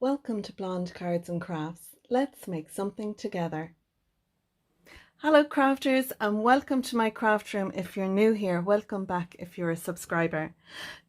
Welcome to Blonde Cards and Crafts. Let's make something together. Hello crafters and welcome to my craft room. If you're new here, welcome back if you're a subscriber.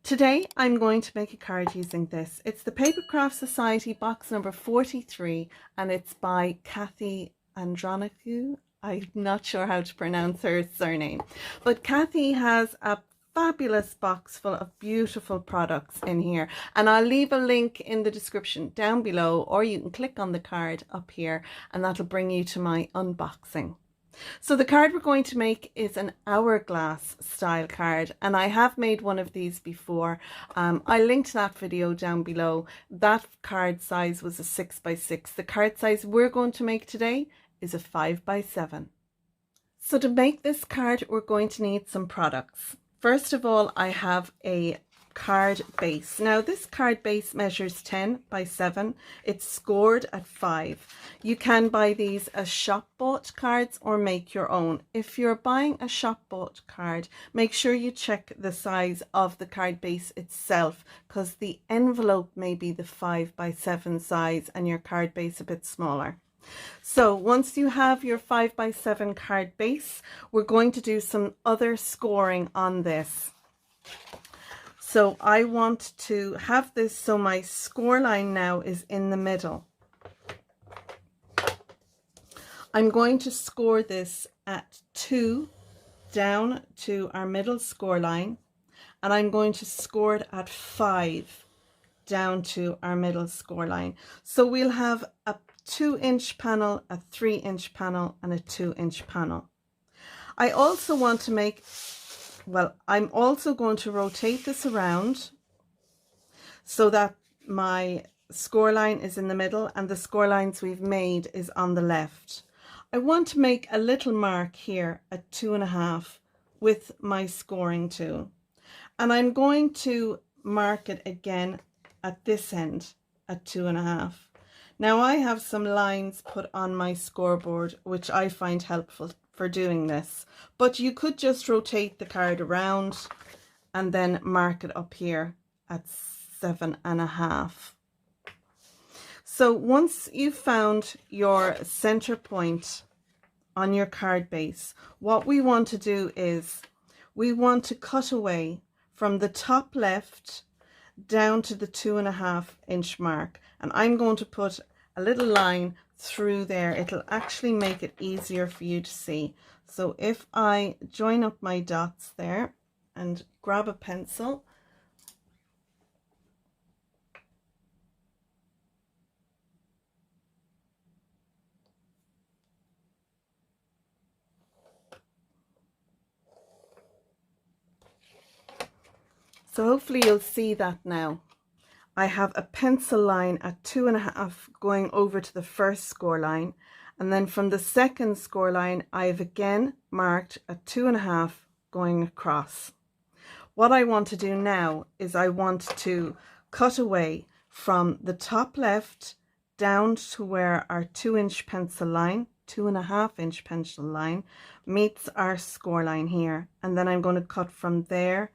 Today I'm going to make a card using this. It's the Papercraft Society box number 43 and it's by Cathy Andronicou. I'm not sure how to pronounce her surname, but Cathy has a fabulous box full of beautiful products in here, and I'll leave a link in the description down below, or you can click on the card up here and that'll bring you to my unboxing. So the card we're going to make is an hourglass style card, and I have made one of these before. I linked that video down below. That card size was a 6x6. The card size we're going to make today is a 5x7. So to make this card we're going to need some products. First of all, I have a card base. Now this card base measures 10 by 7. It's scored at 5. You can buy these as shop bought cards or make your own. If you're buying a shop bought card, make sure you check the size of the card base itself, because the envelope may be the 5 by 7 size and your card base a bit smaller. So once you have your 5x7 card base, we're going to do some other scoring on this. So I want to have this so my score line now is in the middle. I'm going to score this at 2 down to our middle score line, and I'm going to score it at 5 down to our middle score line. So we'll have a 2-inch panel, a 3-inch panel and a 2-inch panel. I also want to make, well, I'm also going to rotate this around so that my score line is in the middle and the score lines we've made is on the left. I want to make a little mark here at 2.5 with my scoring tool, and I'm going to mark it again at this end at 2.5. Now I have some lines put on my scoreboard which I find helpful for doing this, but you could just rotate the card around and then mark it up here at 7.5. So once you've found your center point on your card base, what we want to do is we want to cut away from the top left down to the 2.5-inch mark, and I'm going to put a little line through there. It'll actually make it easier for you to see. So if I join up my dots there and grab a pencil, so hopefully you'll see that now. I have a pencil line at 2.5 going over to the first score line, and then from the second score line I've again marked a 2.5 going across. What I want to do now is I want to cut away from the top left down to where our 2-inch pencil line, 2.5-inch pencil line meets our score line here, and then I'm going to cut from there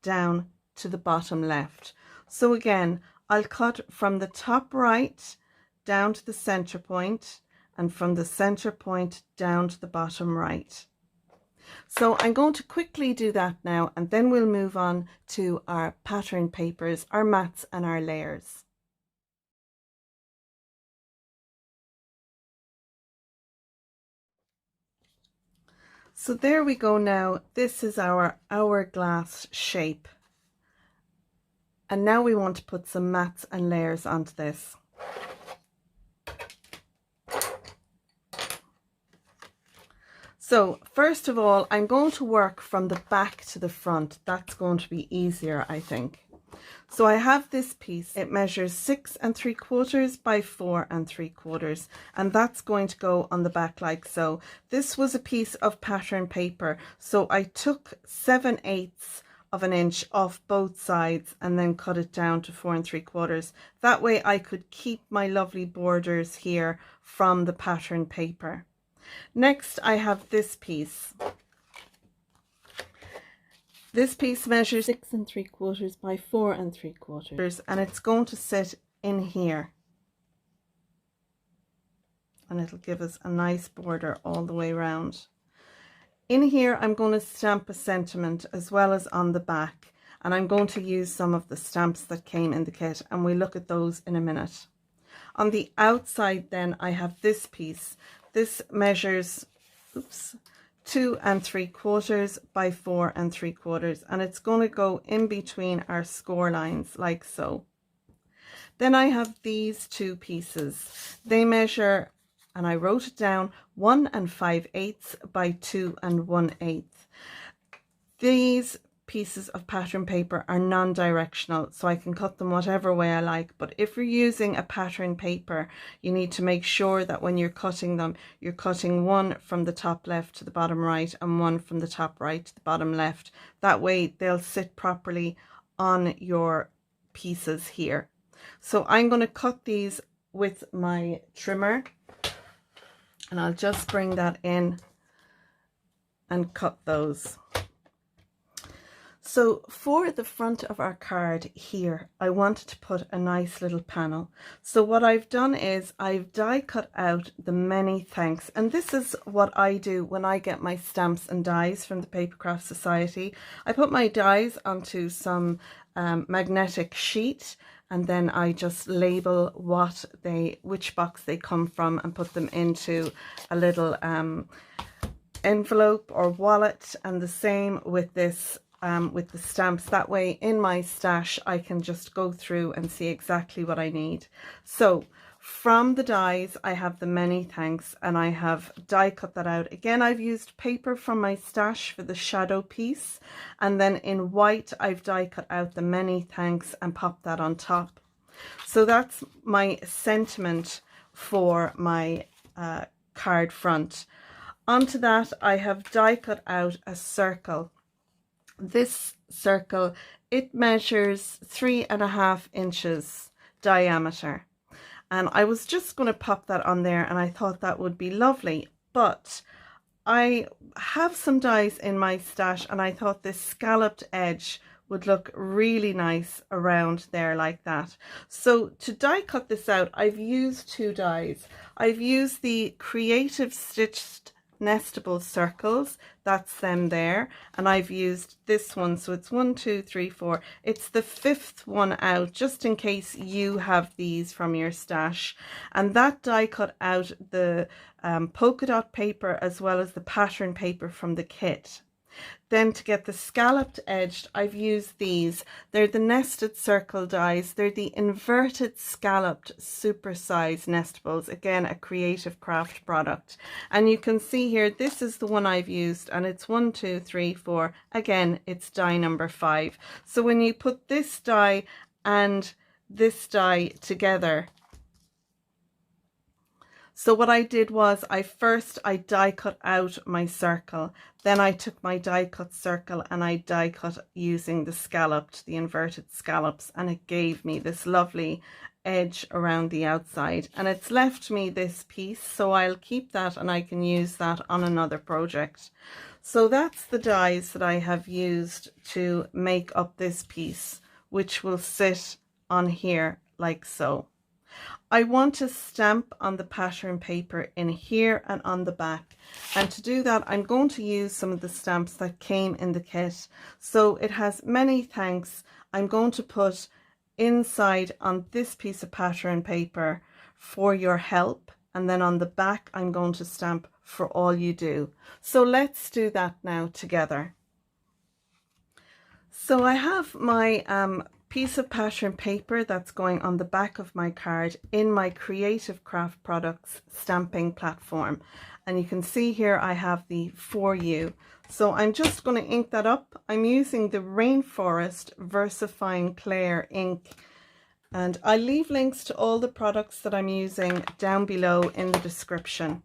down to the bottom left. So again, I'll cut from the top right down to the center point, and from the center point down to the bottom right. So I'm going to quickly do that now, and then we'll move on to our pattern papers, our mats and our layers. So there we go now. This is our hourglass shape. And now we want to put some mats and layers onto this. So first of all, I'm going to work from the back to the front. That's going to be easier, I think. So I have this piece. It measures 6 3/4 by 4 3/4, and that's going to go on the back like so. This was a piece of pattern paper, so I took 7/8 of an inch off both sides and then cut it down to 4 3/4. That way I could keep my lovely borders here from the pattern paper. Next I have this piece. This piece measures 6 3/4 by 4 3/4, and it's going to sit in here. and it'll give us a nice border all the way around. In here I'm going to stamp a sentiment as well as on the back, and I'm going to use some of the stamps that came in the kit, and we'll look at those in a minute. On the outside then I have this piece. This measures 2 3/4 by 4 3/4, and it's going to go in between our score lines like so. Then I have these two pieces. They measure, and I wrote it down, 1 5/8 by 2 1/8. These pieces of pattern paper are non-directional, so I can cut them whatever way I like. But if you're using a pattern paper, you need to make sure that when you're cutting them, you're cutting one from the top left to the bottom right and one from the top right to the bottom left. That way they'll sit properly on your pieces here. So I'm going to cut these with my trimmer, and I'll just bring that in and cut those. So for the front of our card here, I wanted to put a nice little panel. So what I've done is I've die cut out the many thanks, and this is what I do when I get my stamps and dies from the Papercraft Society. I put my dies onto some magnetic sheet, and then I just label which box they come from and put them into a little envelope or wallet. And the same with this, with the stamps. That way in my stash I can just go through and see exactly what I need. So from the dies I have the many thanks, and I have die cut that out. Again, I've used paper from my stash for the shadow piece, and then in white I've die cut out the many thanks and popped that on top. So that's my sentiment for my card front. Onto that I have die cut out a circle. This circle, it measures 3.5 inches diameter, and I was just going to pop that on there, and I thought that would be lovely. But I have some dies in my stash, and I thought this scalloped edge would look really nice around there like that. So to die cut this out, I've used two dies. I've used the Creative Stitched Nestable Circles, that's them there, and I've used this one, so it's 1 2 3 4, it's the 5th one out, just in case you have these from your stash. And that die cut out the polka dot paper as well as the pattern paper from the kit. Then to get the scalloped edged, I've used these. They're the nested circle dies. They're the inverted scalloped supersize nestables. Again, a Creative Craft product. And you can see here, this is the one I've used, and it's 1 2 3 4. Again, it's die number 5. So when you put this die and this die together, so what I did was I die cut out my circle, then I took my die cut circle and I die cut using the inverted scallops, and it gave me this lovely edge around the outside, and it's left me this piece, so I'll keep that and I can use that on another project. So that's the dies that I have used to make up this piece, which will sit on here like so. I want to stamp on the pattern paper in here and on the back, and to do that I'm going to use some of the stamps that came in the kit. So it has many thanks. I'm going to put inside on this piece of pattern paper for your help, and then on the back I'm going to stamp for all you do. So let's do that now together. So I have my piece of pattern paper that's going on the back of my card in my Creative Craft Products stamping platform, and you can see here I have the For You. So I'm just going to ink that up. I'm using the Rainforest Versafine Clair ink, and I'll leave links to all the products that I'm using down below in the description.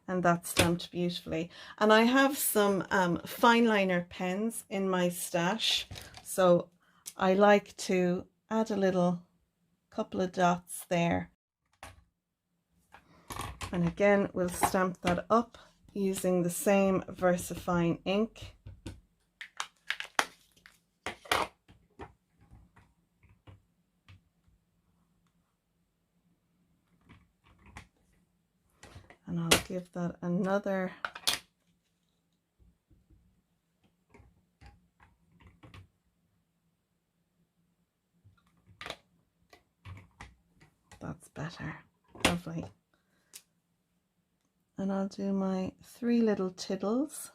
And that's stamped beautifully. And I have some fine liner pens in my stash, so I like to add a couple of dots there, and again we'll stamp that up using the same Versafine ink. give that another that's better. Lovely. And I'll do my 3 little tiddles,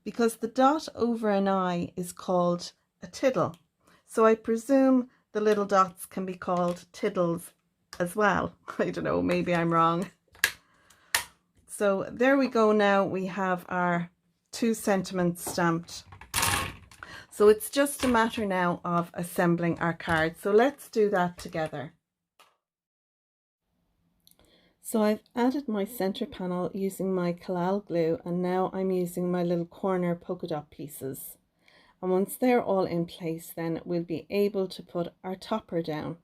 because the dot over an I is called a tiddle. So I presume the little dots can be called tiddles as well. I don't know, maybe I'm wrong. So there we go. Now we have our 2 sentiments stamped. So it's just a matter now of assembling our card. So let's do that together. So I've added my center panel using my collal glue, and now I'm using my little corner polka dot pieces. And once they're all in place, then we'll be able to put our topper down.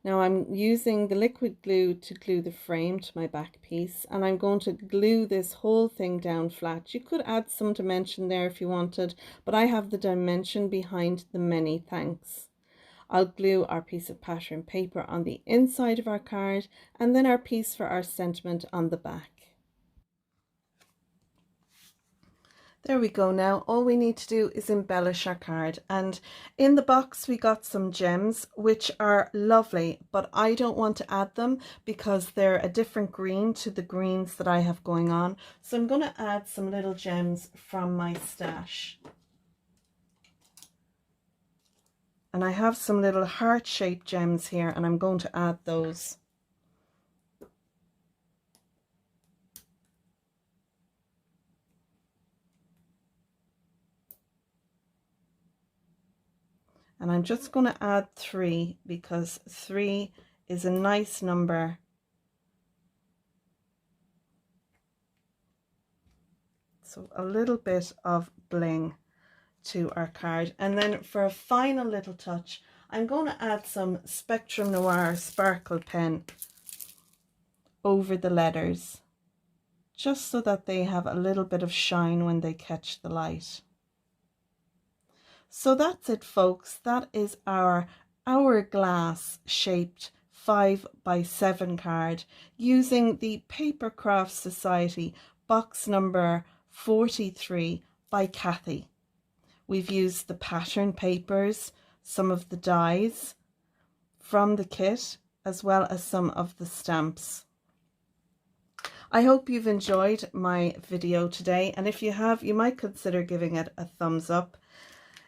Now I'm using the liquid glue to glue the frame to my back piece, and I'm going to glue this whole thing down flat. You could add some dimension there if you wanted, but I have the dimension behind the many thanks. I'll glue our piece of pattern paper on the inside of our card, and then our piece for our sentiment on the back. There we go. Now all we need to do is embellish our card, and in the box we got some gems which are lovely, but I don't want to add them because they're a different green to the greens that I have going on. So I'm going to add some little gems from my stash. And I have some little heart-shaped gems here, and I'm going to add those. And I'm just going to add 3 because 3 is a nice number. So a little bit of bling to our card. And then for a final little touch, I'm going to add some Spectrum Noir sparkle pen over the letters, just so that they have a little bit of shine when they catch the light. So that's it, folks. That is our hourglass shaped 5x7 card using the Papercraft Society box number 43 by Cathy. We've used the pattern papers, some of the dies from the kit, as well as some of the stamps. I hope you've enjoyed my video today, and if you have, you might consider giving it a thumbs up.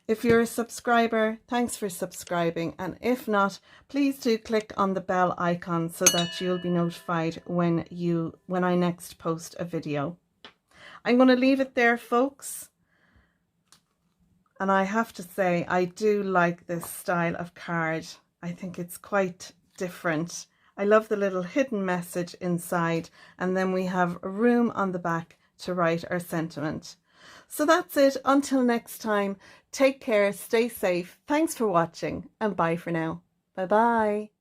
If you're a subscriber, thanks for subscribing, and if not, please do click on the bell icon so that you'll be notified when I next post a video. I'm going to leave it there, folks. And I have to say, I do like this style of card. I think it's quite different. I love the little hidden message inside, and then we have room on the back to write our sentiment. So that's it. Until next time, take care, stay safe. Thanks for watching, and bye for now. Bye bye.